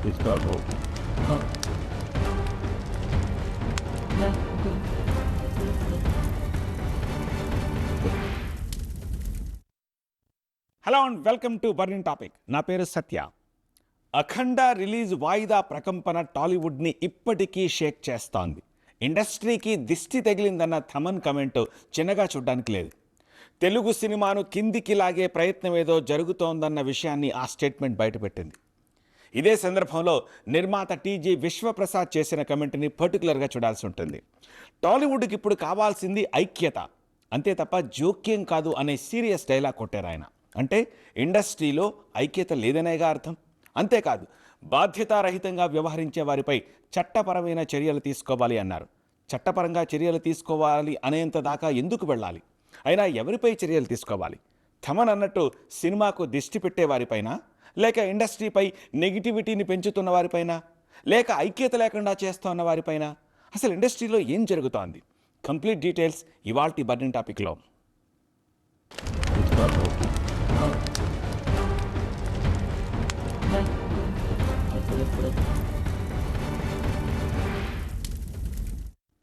Chicago. Hello and welcome to burning topic. నా పేరు సత్య. అఖండ release వాయిదా ప్రకంపన టాలీవుడ్ని ఇప్పటికీ షేక్ చేస్తోంది. ఇండస్ట్రీకి దిష్టి తగిలిందన్న థమన్ కమెంట్ చిన్నగా చూడ్డానికి లేదు. తెలుగు సినిమాను కిందికి లాగే ప్రయత్నం ఏదో జరుగుతోందన్న విషయాన్ని ఆ స్టేట్మెంట్ బయటపెట్టింది. ఇదే సందర్భంలో నిర్మాత టీజీ విశ్వప్రసాద్ చేసిన కమెంట్ని పర్టికులర్గా చూడాల్సి ఉంటుంది. టాలీవుడ్కి ఇప్పుడు కావాల్సింది ఐక్యత, అంతే తప్ప జోక్యం కాదు అనే సీరియస్ డైలాగ్ కొట్టారు ఆయన. అంటే ఇండస్ట్రీలో ఐక్యత లేదనేగా అర్థం. అంతేకాదు, బాధ్యతారహితంగా వ్యవహరించే వారిపై చట్టపరమైన చర్యలు తీసుకోవాలి అన్నారు. చట్టపరంగా చర్యలు తీసుకోవాలి అనేంత దాకా ఎందుకు వెళ్ళాలి? అయినా ఎవరిపై చర్యలు తీసుకోవాలి? థమన్ అన్నట్టు సినిమాకు దిష్టి పెట్టే వారిపైన, లేక ఇండస్ట్రీపై నెగిటివిటీని పెంచుతున్న వారిపైన, లేక ఐక్యత లేకుండా చేస్తున్న వారిపైన? అసలు ఇండస్ట్రీలో ఏం జరుగుతోంది? కంప్లీట్ డీటెయిల్స్ ఇవాల్టి బర్నింగ్ టాపిక్లో.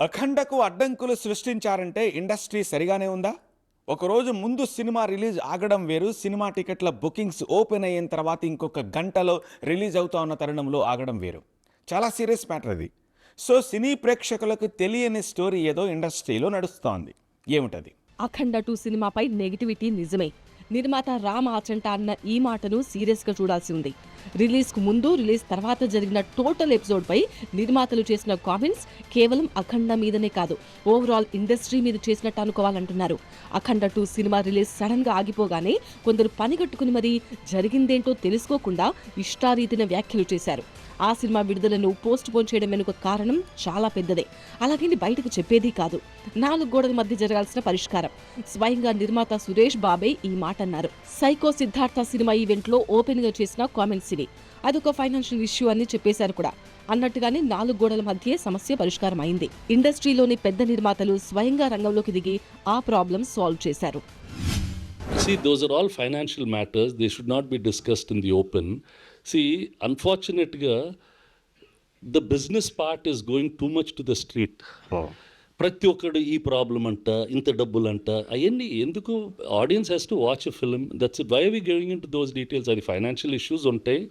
అఖండకు అడ్డంకులు సృష్టించారంటే ఇండస్ట్రీ సరిగానే ఉందా? ఒకరోజు ముందు సినిమా రిలీజ్ ఆగడం వేరు, సినిమా టికెట్ల బుకింగ్స్ ఓపెన్ అయిన తర్వాత ఇంకొక గంటలో రిలీజ్ అవుతా ఉన్న తరుణంలో ఆగడం వేరు. చాలా సీరియస్ మ్యాటర్ అది. సో సినీ ప్రేక్షకులకు తెలియని స్టోరీ ఏదో ఇండస్ట్రీలో నడుస్తోంది. ఏమిటది? అఖండ 2 సినిమాపై నెగిటివిటీ నిజమే. నిర్మాత రామ్ ఆచంట అన్న ఈ మాటను సీరియస్గా చూడాల్సి ఉంది. రిలీజ్కు ముందు, రిలీజ్ తర్వాత జరిగిన టోటల్ ఎపిసోడ్పై నిర్మాతలు చేసిన కామెంట్స్ కేవలం అఖండ మీదనే కాదు, ఓవరాల్ ఇండస్ట్రీ మీద చేసినట్టు అనుకోవాలంటున్నారు. అఖండ 2 సినిమా రిలీజ్ సడన్గా ఆగిపోగానే కొందరు పనిగట్టుకుని మరీ జరిగిందేంటో తెలుసుకోకుండా ఇష్టారీతిన వ్యాఖ్యలు చేశారు. ఆ సినిమా విడుదలను పోస్ట్ పోన్ చేయడం వెనుక కారణం చాలా పెద్దదే. అలాగని బయటకు చెప్పేది కాదు. 4 గోడల మధ్య జరగాల్సిన పరిష్కారం. స్వయంగా నిర్మాత సురేష్ బాబే ఈ మాట అన్నారు. సైకో సిద్ధార్థ సినిమా ఈవెంట్లో ఓపెన్ గా చేసిన కామెంట్స్ ఇవి. అదొక ఫైనాన్షియల్ ఇష్యూ అని చెప్పేశారు కూడా. అన్నట్టుగానే 4 గోడల మధ్యే సమస్య పరిష్కారం అయింది. ఇండస్ట్రీలోని పెద్ద నిర్మాతలు స్వయంగా రంగంలోకి దిగి ఆ ప్రాబ్లం సాల్వ్ చేశారు. See, those are all financial matters. They should not be discussed in the open. See, unfortunately, the business part is going too much to the street. ప్రతి ఒక్కడు ఈ ప్రాబ్లం అంట, ఇంత డబ్బులు అంట, అవన్నీ ఎందుకు? Audience has to watch a film. That's it. Why are we going into those details? అది ఫైనాన్షియల్ ఇష్యూస్ ఉంటాయి.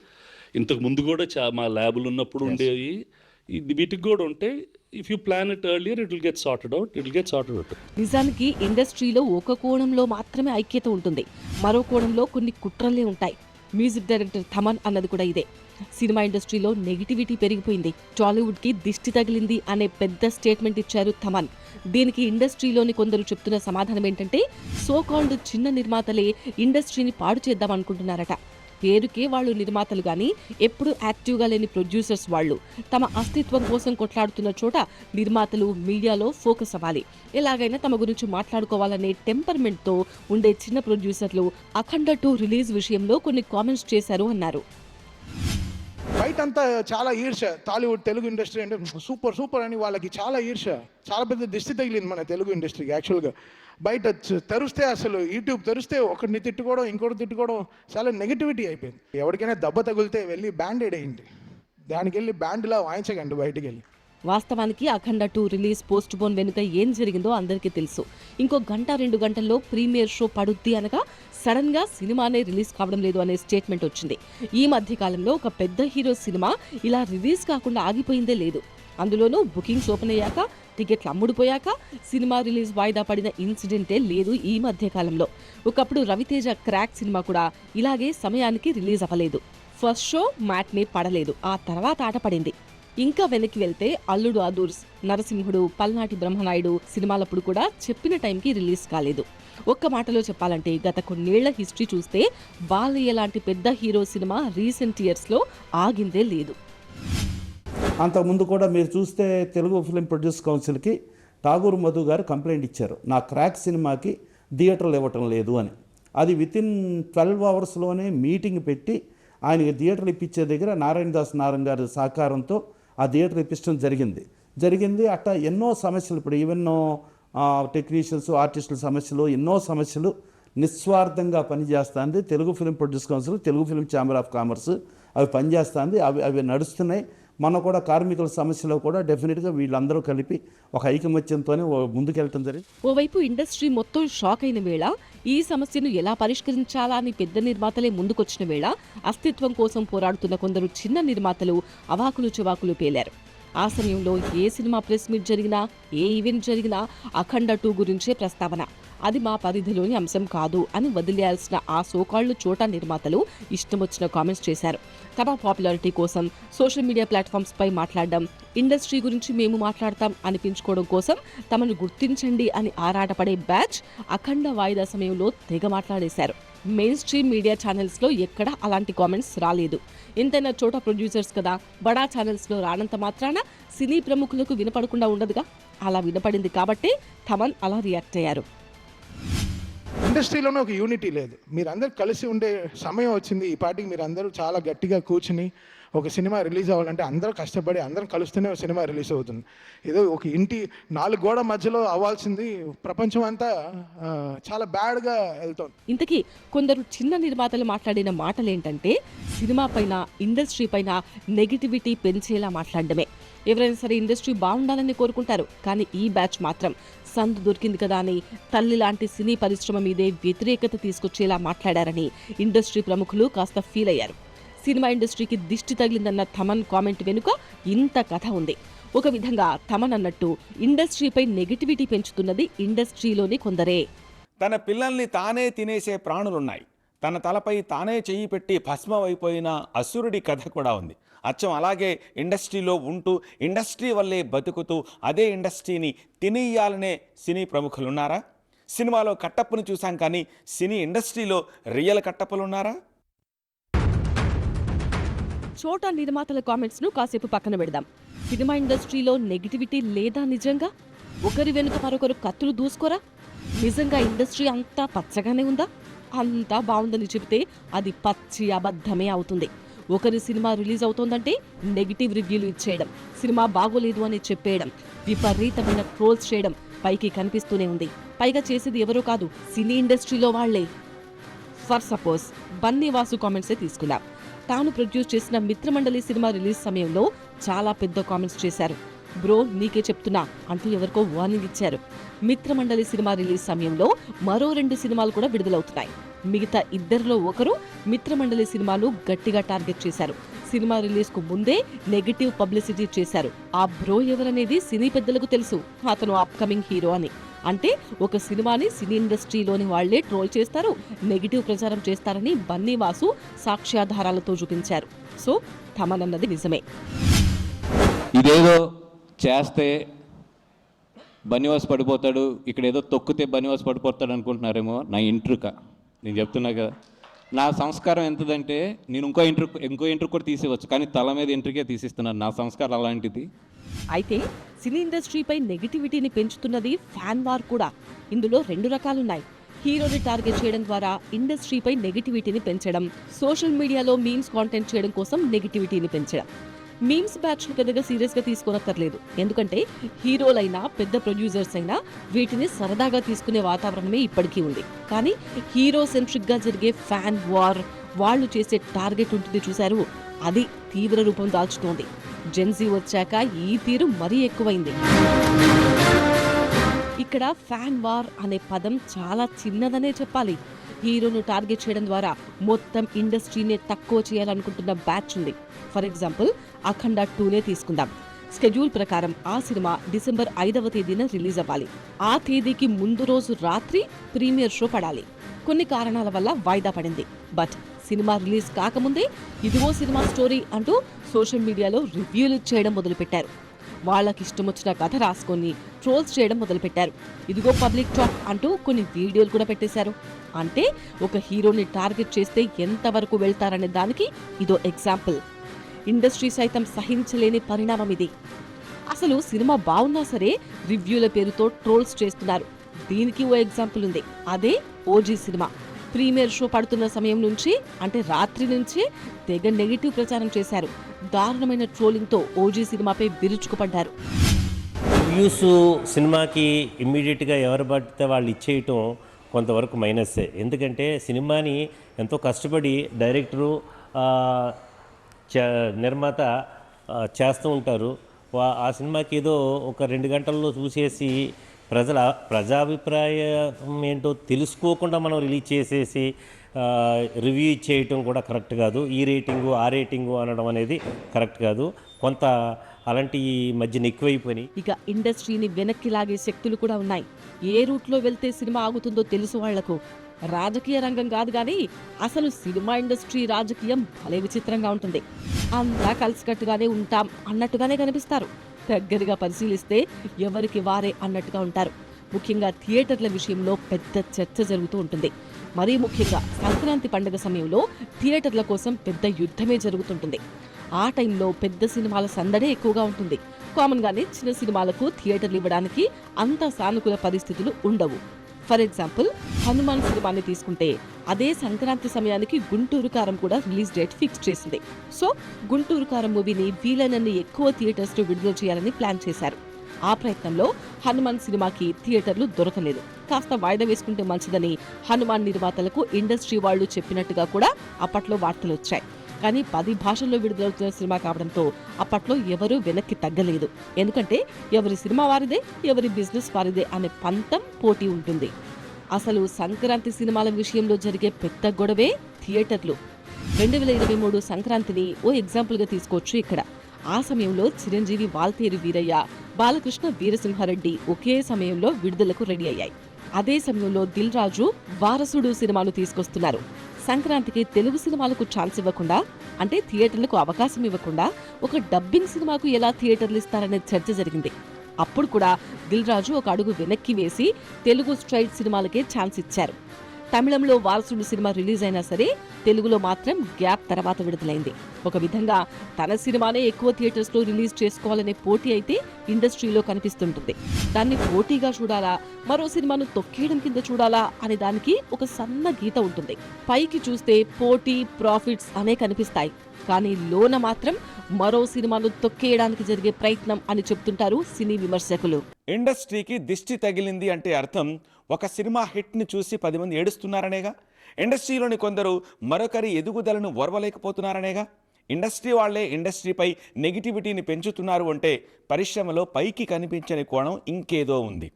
ఇంతకు ముందు కూడా మా ల్యాబులు ఉన్నప్పుడు ఉండేవి. వీటికి కూడా ఉంటాయి. If you plan it earlier it will get sorted out. నిజానికి ఇండస్ట్రీలో ఒక కోణంలో మాత్రమే ఐక్యత ఉంటుంది, మరో కోణంలో కొన్ని కుట్రలే ఉంటాయి. మ్యూజిక్ డైరెక్టర్ థమన్ అన్నది కూడా ఇదే. సినిమా ఇండస్ట్రీలో నెగిటివిటీ పెరిగిపోయింది, టాలీవుడ్ కి దిష్టి తగిలింది అనే పెద్ద స్టేట్మెంట్ ఇచ్చారు థమన్. దీనికి ఇండస్ట్రీలోని కొందరు చెప్తున్న సమాధానం ఏంటంటే, సో కాల్డ్ చిన్న నిర్మాతలే ఇండస్ట్రీని పాడు చేద్దాం అనుకుంటున్నారట. పేరుకే వాళ్ళు నిర్మాతలు గాని ఎప్పుడు యాక్టివ్గా లేని ప్రొడ్యూసర్స్ వాళ్ళు. తమ అస్తిత్వం కోసం కొట్లాడుతున్న చోట నిర్మాతలు మీడియాలో ఫోకస్ అవ్వాలి, ఎలాగైనా తమ గురించి మాట్లాడుకోవాలనే టెంపర్మెంట్తో ఉండే చిన్న ప్రొడ్యూసర్లు అఖండ 2 రిలీజ్ విషయంలో కొన్ని కామెంట్స్ చేశారు అన్నారు. బయట అంతా చాలా ఈర్ష. టాలీవుడ్ తెలుగు ఇండస్ట్రీ అంటే సూపర్ అని వాళ్ళకి చాలా ఈర్ష, చాలా పెద్ద దిష్టి తగిలింది మన తెలుగు ఇండస్ట్రీకి. యాక్చువల్గా బయట తెరిస్తే, అసలు యూట్యూబ్ తెరిస్తే ఒకరిని తిట్టుకోవడం, ఇంకోటి తిట్టుకోవడం, చాలా నెగిటివిటీ అయిపోయింది. ఎవరికైనా దెబ్బ తగిలితే వెళ్ళి బ్యాండేడ్ అయ్యింది, దానికి వెళ్ళి బ్యాండ్లా వాయించకండి బయటికి వెళ్ళి. వాస్తవానికి అఖండ 2 రిలీజ్ పోస్ట్ పోన్ వెనుక ఏం జరిగిందో అందరికీ తెలుసు. ఇంకో గంట 2 గంటల్లో ప్రీమియర్ షో పడుద్ది అనగా సడన్ గా సినిమానే రిలీజ్ కావడం లేదు అనే స్టేట్మెంట్ వచ్చింది. ఈ మధ్య కాలంలో ఒక పెద్ద హీరో సినిమా ఇలా రిలీజ్ కాకుండా ఆగిపోయిందే లేదు. అందులోనూ బుకింగ్స్ ఓపెన్ అయ్యాక, టికెట్లు అమ్ముడుపోయాక సినిమా రిలీజ్ వాయిదా పడిన ఇన్సిడెంటే లేదు ఈ మధ్య కాలంలో. ఒకప్పుడు రవితేజ క్రాక్ సినిమా కూడా ఇలాగే సమయానికి రిలీజ్ అవ్వలేదు. ఫస్ట్ షో మ్యాట్నే పడలేదు, ఆ తర్వాత ఆట పడింది. ఇంకా వెనక్కి వెళ్తే అల్లుడు అదూర్స్, నరసింహుడు, పల్నాటి బ్రహ్మనాయుడు సినిమాలప్పుడు కూడా చెప్పిన టైంకి రిలీజ్ కాలేదు. ఒక్క మాటలో చెప్పాలంటే గత కొన్నేళ్ల హిస్టరీ చూస్తే బాలయ్య లాంటి పెద్ద హీరో సినిమా రీసెంట్ ఇయర్స్లో ఆగిందే లేదు. అంతకుముందు కూడా మీరు చూస్తే తెలుగు ఫిలిం ప్రొడ్యూస్ కౌన్సిల్కి ఠాగూర్ మధు గారు కంప్లైంట్ ఇచ్చారు, నా క్రాక్ సినిమాకి థియేటర్లు ఇవ్వటం లేదు అని. అది వితిన్ 12 అవర్స్లోనే మీటింగ్ పెట్టి ఆయనకి థియేటర్లు ఇప్పించే దగ్గర నారాయణదాస్ గారి సహకారంతో ఆ థియేటర్ ఇప్పించడం జరిగింది. అట్లా ఎన్నో సమస్యలు, ఇప్పుడు ఈవెన్ టెక్నీషియన్స్, ఆర్టిస్టుల సమస్యలు, ఎన్నో సమస్యలు నిస్వార్థంగా పనిచేస్తుంది. Telugu film produce council, Telugu film chamber of commerce అవి పనిచేస్తుంది. అవి నడుస్తున్నాయి. మనం కూడా కార్మికుల సమస్యలో కూడా డెఫినెట్గా వీళ్ళందరూ కలిపి ఒక ఐకమత్యంతోనే ముందుకెళ్ళటం జరిగింది. ఓవైపు ఇండస్ట్రీ మొత్తం షాక్ అయిన వేళ, ఈ సమస్యను ఎలా పరిష్కరించాలా అని పెద్ద నిర్మాతలే ముందుకొచ్చిన వేళ, అస్తిత్వం కోసం పోరాడుతున్న కొందరు చిన్న నిర్మాతలు అవాకులు చెవాకులు పేలారు. ఆ సమయంలో ఏ సినిమా ప్రెస్ మీట్ జరిగినా, ఏ ఈవెంట్ జరిగినా అఖండ 2 గురించే ప్రస్తావన. అది మా పరిధిలోని అంశం కాదు అని వదిలేయాల్సిన ఆ సోకాళ్లు చోటా నిర్మాతలు ఇష్టం వచ్చిన కామెంట్స్ చేశారు. తమ పాపులారిటీ కోసం సోషల్ మీడియా ప్లాట్ఫామ్స్ పై మాట్లాడడం, ఇండస్ట్రీ గురించి మేము మాట్లాడతాం అనిపించుకోవడం కోసం తమను గుర్తించండి అని ఆరాటపడే బ్యాచ్ అఖండ వాయిదా సమయంలో తెగ మాట్లాడేశారు. మెయిన్ స్ట్రీమ్ మీడియా ఛానల్స్లో ఎక్కడా అలాంటి కామెంట్స్ రాలేదు. ఎంతైనా చోట ప్రొడ్యూసర్స్ కదా, బడా ఛానల్స్లో రానంత మాత్రాన సినీ ప్రముఖులకు వినపడకుండా ఉండదుగా. అలా వినపడింది కాబట్టే థమన్ అలా రియాక్ట్ అయ్యారు. ఇండస్ట్రీలోనే ఒక యూనిటీ లేదు. మీరందరూ కలిసి ఉండే సమయం వచ్చింది. ఈ పార్టీకి మీరు అందరూ చాలా గట్టిగా కూర్చుని ఒక సినిమా రిలీజ్ అవ్వాలంటే అందరూ కష్టపడి అందరం కలుస్తూనే ఒక సినిమా రిలీజ్ అవుతుంది. ఏదో ఒక ఇంటి 4 గోడ మధ్యలో అవ్వాల్సింది ప్రపంచం అంతా చాలా బ్యాడ్గా వెళ్తుంది. ఇంతకీ కొందరు చిన్న నిర్మాతలు మాట్లాడిన మాటలేంటంటే, సినిమా పైన, ఇండస్ట్రీ పైన నెగిటివిటీ పెంచేలా మాట్లాడడమే. ఎవరైనా సరే ఇండస్ట్రీ బాగుండాలని కోరుకుంటారు, కానీ ఈ బ్యాచ్ మాత్రం సందు దొరికింది కదా అని తల్లి లాంటి సినీ పరిశ్రమ మీదే వ్యతిరేకత తీసుకొచ్చేలా మాట్లాడారని ఇండస్ట్రీ ప్రముఖులు కాస్త ఫీల్ అయ్యారు. సినిమా ఇండస్ట్రీకి దిష్టి తగిలిందన్న థమన్ కామెంట్ వెనుక ఇంత కథ ఉంది. ఒక విధంగా థమన్ అన్నట్టు ఇండస్ట్రీపై నెగిటివిటీ పెంచుతున్నది ఇండస్ట్రీలోని కొందరే. తన పిల్లల్ని తానే తినేసే ప్రాణులున్నాయి. తన తలపై తానే చెయ్యి పెట్టి భస్మమైపోయిన అసురుడి కథ కూడా ఉంది. అచ్చం అలాగే ఇండస్ట్రీలో ఉంటూ, ఇండస్ట్రీ వల్లే బతుకుతూ, అదే ఇండస్ట్రీని తినేయాలనే సినీ ప్రముఖులున్నారా? సినిమాలో కట్టప్పను చూసాం, కానీ సినీ ఇండస్ట్రీలో రియల్ కట్టప్పలున్నారా? చోటా నిర్మాతల కామెంట్స్ ను కాసేపు పక్కన పెడదాం. సినిమా ఇండస్ట్రీలో నెగిటివిటీ లేదా నిజంగా? ఒకరి వెనుక మరొకరు కత్తులు దూసుకోరా? నిజంగా ఇండస్ట్రీ అంతా పచ్చగానే ఉందా? అంతా బాగుందని చెబితే అది పచ్చి అబద్ధమే అవుతుంది. ఒకరి సినిమా రిలీజ్ అవుతోందంటే నెగిటివ్ రివ్యూలు ఇచ్చేయడం, సినిమా బాగోలేదు అని చెప్పేయడం, విపరీతమైన ట్రోల్స్ చేయడం పైకి కనిపిస్తూనే ఉంది. పైగా చేసేది ఎవరో కాదు, సినీ ఇండస్ట్రీలో వాళ్లే. ఫర్ సపోజ్ బన్నీ వాసు కామెంట్సే తీసుకుందాం. తాను ప్రొడ్యూస్ చేసిన మిత్రమండలి సినిమా రిలీజ్ సమయంలో చాలా పెద్ద కామెంట్స్ చేశారు. బ్రో నీకే చెప్తున్నా అంటూ ఎవరికో వార్నింగ్ ఇచ్చారు. మిత్రమండలి సినిమా రిలీజ్ సమయంలో మరో 2 సినిమాలు కూడా విడుదలవుతున్నాయి. మిగతా ఇద్దరిలో ఒకరు మిత్రమండలి సినిమాను గట్టిగా టార్గెట్ చేశారు. సినిమా రిలీజ్ కు ముందే నెగటివ్ పబ్లిసిటీ చేశారు. ఆ బ్రో ఎవరనేది సినీ పెద్దలకు తెలుసు. అతను అప్కమింగ్ హీరో అని. అంటే ఒక సినిమాని సినీ ఇండస్ట్రీలోని వాళ్లే ట్రోల్ చేస్తారు, నెగిటివ్ ప్రచారం చేస్తారని బన్నీ వాసు సాక్ష్యాధారాలతో చూపించారు. సో థమన్ అన్నది నిజమే. ఇదేదో చేస్తే బనివాస్ పడిపోతాడు, ఇక్కడ ఏదో తొక్కితే బనివాస్ పడిపోతాడు అనుకుంటున్నారేమో. నా ఇంట్రుక నేను చెప్తున్నా కదా, నా సంస్కారం ఎంతదంటే నేను ఇంకో ఇంట్రుక్ కూడా తీసేవచ్చు, కానీ తల మీద ఇంట్రుకే తీసిస్తున్నాను. నా సంస్కారం అలాంటిది. అయితే సినీ ఇండస్ట్రీపై నెగిటివిటీని పెంచుతున్నది ఫ్యాన్ వార్ కూడా. ఇందులో 2 రకాలున్నాయి. హీరోని టార్గెట్ చేయడం ద్వారా ఇండస్ట్రీపై నెగిటివిటీని పెంచడం, సోషల్ మీడియాలో మీమ్స్ కాంటెంట్ చేయడం కోసం నెగిటివిటీని పెంచడం. మీమ్స్ బ్యాచ్ను పెద్దగా సీరియస్గా తీసుకోనక్కర్లేదు. ఎందుకంటే హీరోలైనా పెద్ద ప్రొడ్యూసర్స్ అయినా వీటిని సరదాగా తీసుకునే వాతావరణమే ఇప్పటికీ ఉంది. కానీ హీరో సెంట్రిక్గా జరిగే ఫ్యాన్ వార్, వాళ్ళు చేసే టార్గెట్ ఉంటుంది చూశారు, అది తీవ్ర రూపం దాల్చుతోంది. జెన్జీ వచ్చాక ఈ తీరు మరీ ఎక్కువైంది. ఇక్కడ ఫ్యాన్ వార్ అనే పదం చాలా చిన్నదనే చెప్పాలి. హీరోను టార్గెట్ చేయడం ద్వారా మొత్తం ఇండస్ట్రీనే తక్కువ చేయాలనుకుంటున్న బ్యాచ్ ఉంది. ఫర్ ఎగ్జాంపుల్ అఖండ 2నే తీసుకుందాం. స్కెడ్యూల్ ప్రకారం ఆ సినిమా డిసెంబర్ 5వ తేదీన రిలీజ్ అవ్వాలి. ఆ తేదీకి ముందు రోజు రాత్రి ప్రీమియర్ షో పడాలి. కొన్ని కారణాల వల్ల వాయిదా పడింది. బట్ సినిమా రిలీజ్ కాకముందే ఇదిగో సినిమా స్టోరీ అంటూ సోషల్ మీడియాలో రివ్యూలు చేయడం మొదలుపెట్టారు. వాళ్ళకిష్టం వచ్చిన కథ రాసుకొని ట్రోల్స్ చేయడం మొదలుపెట్టారు. ఇదిగో పబ్లిక్ టాక్ అంటూ కొన్ని వీడియోలు కూడా పెట్టేశారు. అంటే ఒక హీరోని టార్గెట్ చేస్తే ఎంతవరకు వెళ్తారనే దానికి ఇదో ఎగ్జాంపుల్. ఇండస్ట్రీ సైతం సహించలేని పరిణామం ఇది. అసలు సినిమా బాగున్నా సరే రివ్యూల పేరుతో ట్రోల్స్ చేస్తున్నారు. దీనికి ఓ ఎగ్జాంపుల్ ఉంది. అదే ఓజీ సినిమా. ప్రీమియర్ షో పడుతున్న సమయం నుంచి, అంటే రాత్రి నుంచే తెగ నెగిటివ్ ప్రచారం చేశారు. దారుణమైన ట్రోలింగ్తో ఓజీ సినిమాపై విరుచుకుపడ్డారు. రివ్యూస్ సినిమాకి ఇమ్మీడియట్గా ఎవరు పడితే వాళ్ళు ఇచ్చేయటం కొంతవరకు మైనస్సే. ఎందుకంటే సినిమాని ఎంతో కష్టపడి డైరెక్టరు నిర్మాత చేస్తూ ఉంటారు. ఆ సినిమాకి ఏదో ఒక 2 గంటల్లో చూసేసి ప్రజాభిప్రాయం ఏంటో తెలుసుకోకుండా మనం రిలీజ్ చేసేసి రివ్యూ చేయటం కూడా కరెక్ట్ కాదు. ఈ రేటింగు ఆ రేటింగు అనడం అనేది కరెక్ట్ కాదు. కొంత అలాంటి ఈ మధ్యన ఎక్కువైపోయినాయి. ఇక ఇండస్ట్రీని వెనక్కి లాగే శక్తులు కూడా ఉన్నాయి. ఏ రూట్లో వెళ్తే సినిమా ఆగుతుందో తెలుసు వాళ్లకు. రాజకీయ రంగం కాదు కానీ అసలు సినిమా ఇండస్ట్రీ రాజకీయం భలే విచిత్రంగా ఉంటుంది. అంతా కలిసికట్టుగానే ఉంటాం అన్నట్టుగానే కనిపిస్తారు. దగ్గరగా పరిశీలిస్తే ఎవరికి వారే అన్నట్టుగా ఉంటారు. ముఖ్యంగా థియేటర్ల విషయంలో పెద్ద చర్చ జరుగుతూ ఉంటుంది. మరీ ముఖ్యంగా సంక్రాంతి పండుగ సమయంలో థియేటర్ల కోసం పెద్ద యుద్ధమే జరుగుతుంటుంది. ఆ టైంలో పెద్ద సినిమాల సందడే ఎక్కువగా ఉంటుంది. కామన్గానే చిన్న సినిమాలకు థియేటర్లు ఇవ్వడానికి అంత సానుకూల పరిస్థితులు ఉండవు. ఫర్ ఎగ్జాంపుల్, హనుమాన్ సినిమాని తీసుకుంటే అదే సంక్రాంతి సమయానికి గుంటూరు కారం కూడా రిలీజ్ డేట్ ఫిక్స్ చేసింది. సో గుంటూరు కారం మూవీని వీలైనన్ని ఎక్కువ థియేటర్స్లో విడుదల చేయాలని ప్లాన్ చేశారు. ఆ ప్రయత్నంలో హనుమాన్ సినిమాకి థియేటర్లు దొరకలేదు. కాస్త వాయిదా వేసుకుంటే మంచిదని హనుమాన్ నిర్మాతలకు ఇండస్ట్రీ వాళ్ళు చెప్పినట్టుగా కూడా అప్పట్లో వార్తలు వచ్చాయి. కానీ 10 భాషల్లో విడుదలవుతున్న సినిమా కావడంతో అప్పట్లో ఎవరూ వెనక్కి తగ్గలేదు. ఎందుకంటే ఎవరి సినిమా వారిదే, ఎవరి బిజినెస్ వారిదే అనే పంతం పోటీ ఉంటుంది. అసలు సంక్రాంతి సినిమాల విషయంలో జరిగే పెద్ద గొడవే థియేటర్లు. 2023 సంక్రాంతిని ఓ ఎగ్జాంపుల్గా తీసుకోవచ్చు ఇక్కడ. ఆ సమయంలో చిరంజీవి, వాల్తేరు వీరయ్య, బాలకృష్ణ, వీరసింహారెడ్డి ఒకే సమయంలో విడుదలకు రెడీ అయ్యాయి. అదే సమయంలో దిల్ రాజు వారసుడు సినిమాను తీసుకొస్తున్నారు. సంక్రాంతికి తెలుగు సినిమాలకు ఛాన్స్ ఇవ్వకుండా, అంటే థియేటర్లకు అవకాశం ఇవ్వకుండా ఒక డబ్బింగ్ సినిమాకు ఎలా థియేటర్లు ఇస్తారనే చర్చ జరిగింది. అప్పుడు కూడా దిల్ రాజు ఒక అడుగు వెనక్కి వేసి తెలుగు స్ట్రైట్ సినిమాలకే ఛాన్స్ ఇచ్చారు. తమిళంలో వారసుడు సినిమా రిలీజ్ అయినా సరే తెలుగులో మాత్రం గ్యాప్ తర్వాత విడుదలైంది. ఒక విధంగా తన సినిమానే ఎక్కువ థియేటర్స్లో రిలీజ్ చేసుకోవాలనే పోటీ అయితే ఇండస్ట్రీలో కనిపిస్తుంటుంది. దాన్ని పోటీగా చూడాలా, మరో సినిమాను తొక్కేయడం కింద చూడాలా అనే దానికి ఒక సన్న గీత ఉంటుంది. పైకి చూస్తే పోటీ, ప్రాఫిట్స్ అనే కనిపిస్తాయి. కానీ లోన మాత్రం మరో సినిమాను తొక్కేయడానికి జరిగే ప్రయత్నం అని చెప్తుంటారు సినీ విమర్శకులు. ఇండస్ట్రీకి దిష్టి తగిలింది అంటే అర్థం ఒక సినిమా హిట్ని చూసి 10 మంది ఏడుస్తున్నారనేగా. ఇండస్ట్రీలోని కొందరు మరొకరి ఎదుగుదలను ఓర్వలేకపోతున్నారనేగా. ఇండస్ట్రీ వాళ్లే ఇండస్ట్రీపై నెగిటివిటీని పెంచుతున్నారు అంటే పరిశ్రమలో పైకి కనిపించని కోణం ఇంకేదో ఉంది.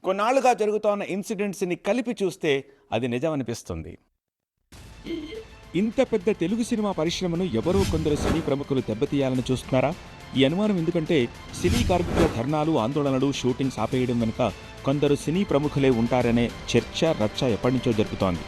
కొన్నాళ్లుగా జరుగుతోన్న ఇన్సిడెంట్స్ని కలిపి చూస్తే అది నిజమనిపిస్తుంది. ఇంత పెద్ద తెలుగు సినిమా పరిశ్రమను ఎవరో కొందరు సినీ ప్రముఖులు దెబ్బతీయాలని చూస్తున్నారా? ఈ అనుమానం ఎందుకంటే సినీ కార్మికుల ధర్నాలు, ఆందోళనలు, షూటింగ్స్ ఆపేయడం వెనుక కొందరు సినీ ప్రముఖులే ఉంటారనే చర్చ, రచ్చ ఎప్పటినుంచో జరుగుతోంది.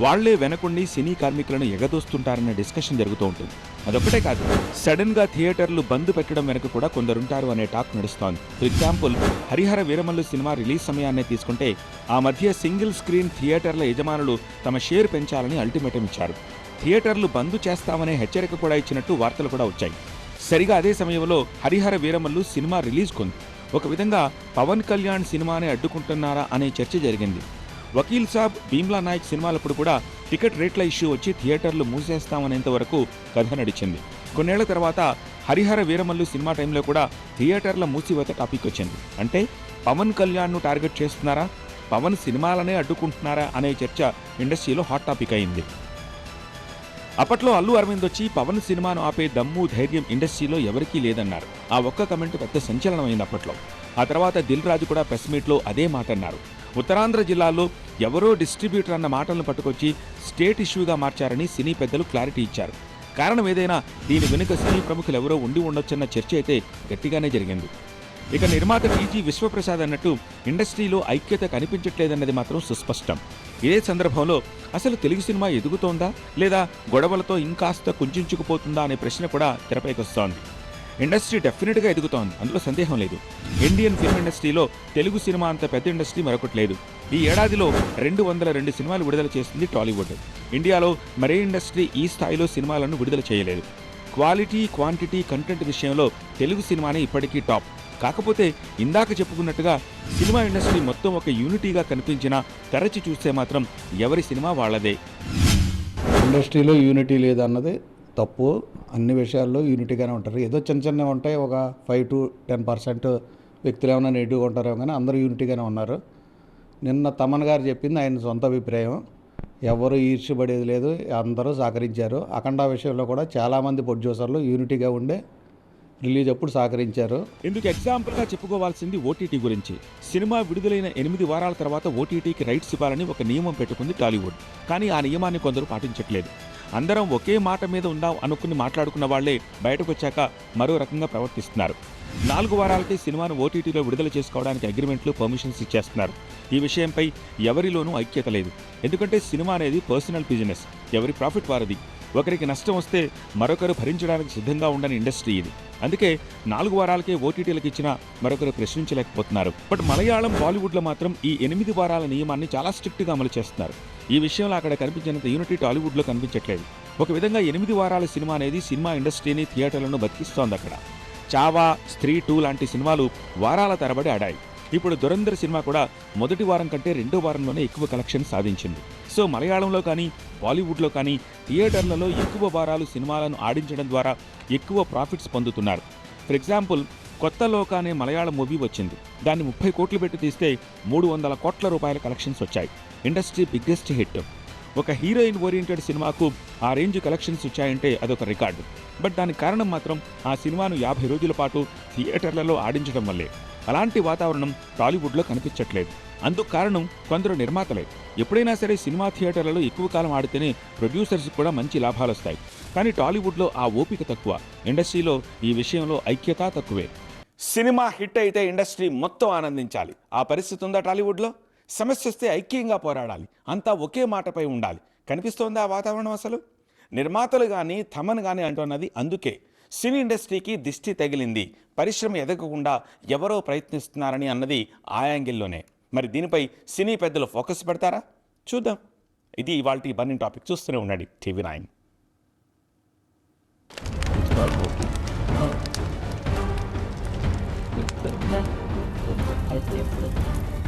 వాళ్లే వెనకుండి సినీ కార్మికులను ఎగదోస్తుంటారనే డిస్కషన్ జరుగుతూ ఉంటుంది. అదొక్కటే కాదు, సడన్గా థియేటర్లు బంద్ పెట్టడం వెనుక కూడా కొందరుంటారు అనే టాక్ నడుస్తోంది. For example, Harihara Veeramallu cinema release సమయాన్నే తీసుకుంటే ఆ మధ్య సింగిల్ స్క్రీన్ థియేటర్ల యజమానులు తమ షేర్ పెంచాలని అల్టిమేటం ఇచ్చారు. థియేటర్లు బంద్ చేస్తామనే హెచ్చరిక కూడా ఇచ్చినట్టు వార్తలు కూడా వచ్చాయి. సరిగా అదే సమయంలో హరిహర వీరమల్లు సినిమా రిలీజ్ కొంది. ఒక విధంగా పవన్ కళ్యాణ్ సినిమానే అడ్డుకుంటున్నారా అనే చర్చ జరిగింది. వకీల్ సాబ్, భీమ్లా నాయక్ సినిమాలప్పుడు కూడా టికెట్ రేట్ల ఇష్యూ వచ్చి థియేటర్లు మూసేస్తామనేంత వరకు కథ నడిచింది. కొన్నేళ్ల తర్వాత హరిహర వీరమల్లు సినిమా టైంలో కూడా థియేటర్ల మూసివేత టాపిక్ వచ్చింది. అంటే పవన్ కళ్యాణ్ను టార్గెట్ చేస్తున్నారా, పవన్ సినిమాలనే అడ్డుకుంటున్నారా అనే చర్చ ఇండస్ట్రీలో హాట్ టాపిక్ అయింది. అప్పట్లో అల్లు అరవింద్ వచ్చి పవన్ సినిమాను ఆపే దమ్ము, ధైర్యం ఇండస్ట్రీలో ఎవరికీ లేదన్నారు. ఆ ఒక్క కమెంట్ పెద్ద సంచలనమైంది అప్పట్లో. ఆ తర్వాత దిల్ రాజు కూడా ప్రెస్ మీట్లో అదే మాట అన్నారు. ఉత్తరాంధ్ర జిల్లాలో ఎవరో డిస్ట్రిబ్యూటర్ అన్న మాటలను పట్టుకొచ్చి స్టేట్ ఇష్యూగా మార్చారని సినీ పెద్దలు క్లారిటీ ఇచ్చారు. కారణం ఏదైనా దీని వెనుక సినీ ప్రముఖులు ఎవరో ఉండి ఉండొచ్చన్న చర్చ అయితే గట్టిగానే జరిగింది. ఇక నిర్మాత టీజీ విశ్వప్రసాద్ అన్నట్టు ఇండస్ట్రీలో ఐక్యత కనిపించట్లేదన్నది మాత్రం సుస్పష్టం. ఇదే సందర్భంలో అసలు తెలుగు సినిమా ఎదుగుతోందా లేదా గొడవలతో ఇంకాస్త కుంచుకుపోతుందా అనే ప్రశ్న కూడా తెరపైకొస్తోంది. ఇండస్ట్రీ డెఫినెట్గా ఎదుగుతోంది, అందులో సందేహం లేదు. ఇండియన్ ఫిల్మ్ ఇండస్ట్రీలో తెలుగు సినిమా అంత పెద్ద ఇండస్ట్రీ మరొకటి లేదు. ఈ ఏడాదిలో 202 సినిమాలు విడుదల చేసింది టాలీవుడ్. ఇండియాలో మరే ఇండస్ట్రీ ఈ స్థాయిలో సినిమాలను విడుదల చేయలేదు. క్వాలిటీ, క్వాంటిటీ, కంటెంట్ విషయంలో తెలుగు సినిమానే ఇప్పటికీ టాప్. కాకపోతే ఇందాక చెప్పుకున్నట్టుగా సినిమా ఇండస్ట్రీ మొత్తం ఒక యూనిటీగా కనిపించినా తరచి చూస్తే మాత్రం ఎవరి సినిమా వాళ్ళదే. ఇండస్ట్రీలో యూనిటీ లేదన్నది తప్పు. అన్ని విషయాల్లో యూనిటీగానే ఉంటారు. ఏదో చిన్న చిన్నవి ఉంటాయి, ఒక 5 to 10% వ్యక్తులు ఏమైనా నెగిటివ్గా ఉంటారేమో, కానీ అందరూ యూనిటీగానే ఉన్నారు. నిన్న తమన్ గారు చెప్పింది ఆయన సొంత అభిప్రాయం. ఎవరు ఈర్ష్యపడేది లేదు, అందరూ సహకరించారు. అఖండ విషయంలో కూడా చాలామంది ప్రొడ్యూసర్లు యూనిటీగా ఉండే రిలీజ్ అప్పుడు సహకరించారు. ఇందుకు ఎగ్జాంపుల్గా చెప్పుకోవాల్సింది ఓటీటీ గురించి. సినిమా విడుదలైన 8 వారాల తర్వాత ఓటీటీకి రైట్స్ ఇవ్వాలని ఒక నియమం పెట్టుకుంది టాలీవుడ్. కానీ ఆ నియమాన్ని కొందరు పాటించట్లేదు. అందరం ఒకే మాట మీద ఉందాం అనుకుని మాట్లాడుకున్న వాళ్లే బయటకు వచ్చాక మరో రకంగా ప్రవర్తిస్తున్నారు. 4 వారాలకే సినిమాను ఓటీటీలో విడుదల చేసుకోవడానికి అగ్రిమెంట్లు, పర్మిషన్స్ ఇచ్చేస్తున్నారు. ఈ విషయంపై ఎవరిలోనూ ఐక్యత లేదు. ఎందుకంటే సినిమా అనేది పర్సనల్ బిజినెస్, ఎవరి ప్రాఫిట్ వారిది. ఒకరికి నష్టం వస్తే మరొకరు భరించడానికి సిద్ధంగా ఉండని ఇండస్ట్రీ ఇది. అందుకే 4 వారాలకే ఓటీటీలకు ఇచ్చినా మరొకరు ప్రశ్నించలేకపోతున్నారు. బట్ మలయాళం, బాలీవుడ్లో మాత్రం ఈ 8 వారాల నియమాన్ని చాలా స్ట్రిక్ట్గా అమలు చేస్తున్నారు. ఈ విషయంలో అక్కడ కనిపించినంత యూనిటీ టాలీవుడ్లో కనిపించట్లేదు. ఒక విధంగా 8 వారాల సినిమా అనేది సినిమా ఇండస్ట్రీని, థియేటర్లను బతికిస్తోంది అక్కడ. చావా, స్త్రీ 2 లాంటి సినిమాలు వారాల తరబడి ఆడాయి. ఇప్పుడు దురంధర్ సినిమా కూడా మొదటి వారం కంటే 2వ వారంలోనే ఎక్కువ కలెక్షన్ సాధించింది. సో మలయాళంలో కానీ, బాలీవుడ్లో కానీ థియేటర్లలో ఎక్కువ వారాలు సినిమాలను ఆడించడం ద్వారా ఎక్కువ ప్రాఫిట్స్ పొందుతున్నారు. ఫర్ ఎగ్జాంపుల్, కొత్త లోక అనే మలయాళం మూవీ వచ్చింది. దాన్ని 30 కోట్లు పెట్టి తీస్తే 300 కోట్ల రూపాయల కలెక్షన్స్ వచ్చాయి. Industry biggest hit. ఒక హీరోయిన్ ఓరియంటెడ్ సినిమాకు ఆ రేంజ్ కలెక్షన్స్ వచ్చాయంటే అదొక రికార్డు. బట్ దానికి కారణం మాత్రం ఆ సినిమాను 50 రోజుల పాటు థియేటర్లలో ఆడించడం వల్లే. అలాంటి వాతావరణం టాలీవుడ్లో కనిపించట్లేదు. అందుకు కారణం కొందరు నిర్మాతలే. ఎప్పుడైనా సరే సినిమా థియేటర్లలో ఎక్కువ కాలం ఆడితేనే ప్రొడ్యూసర్స్ కూడా మంచి లాభాలు వస్తాయి. కానీ టాలీవుడ్లో ఆ ఓపిక తక్కువ. ఇండస్ట్రీలో ఈ విషయంలో ఐక్యత తక్కువే. సినిమా హిట్ అయితే ఇండస్ట్రీ మొత్తం ఆనందించాలి. ఆ పరిస్థితి ఉందా టాలీవుడ్లో? సమస్య వస్తే ఐక్యంగా పోరాడాలి. అంతా ఒకే మాటపై ఉండాలి. కనిపిస్తోందా ఆ వాతావరణం అసలు? నిర్మాతలు కానీ, థమన్ కానీ అంటున్నది అందుకే. సినీ ఇండస్ట్రీకి దిష్టి తగిలింది, పరిశ్రమ ఎదగకుండా ఎవరో ప్రయత్నిస్తున్నారని అన్నది ఆ యాంగిల్లోనే. మరి దీనిపై సినీ పెద్దలు ఫోకస్ పెడతారా? చూద్దాం. ఇది ఇవాల్టి బర్నింగ్ టాపిక్. చూస్తూనే ఉండండి TV9. It's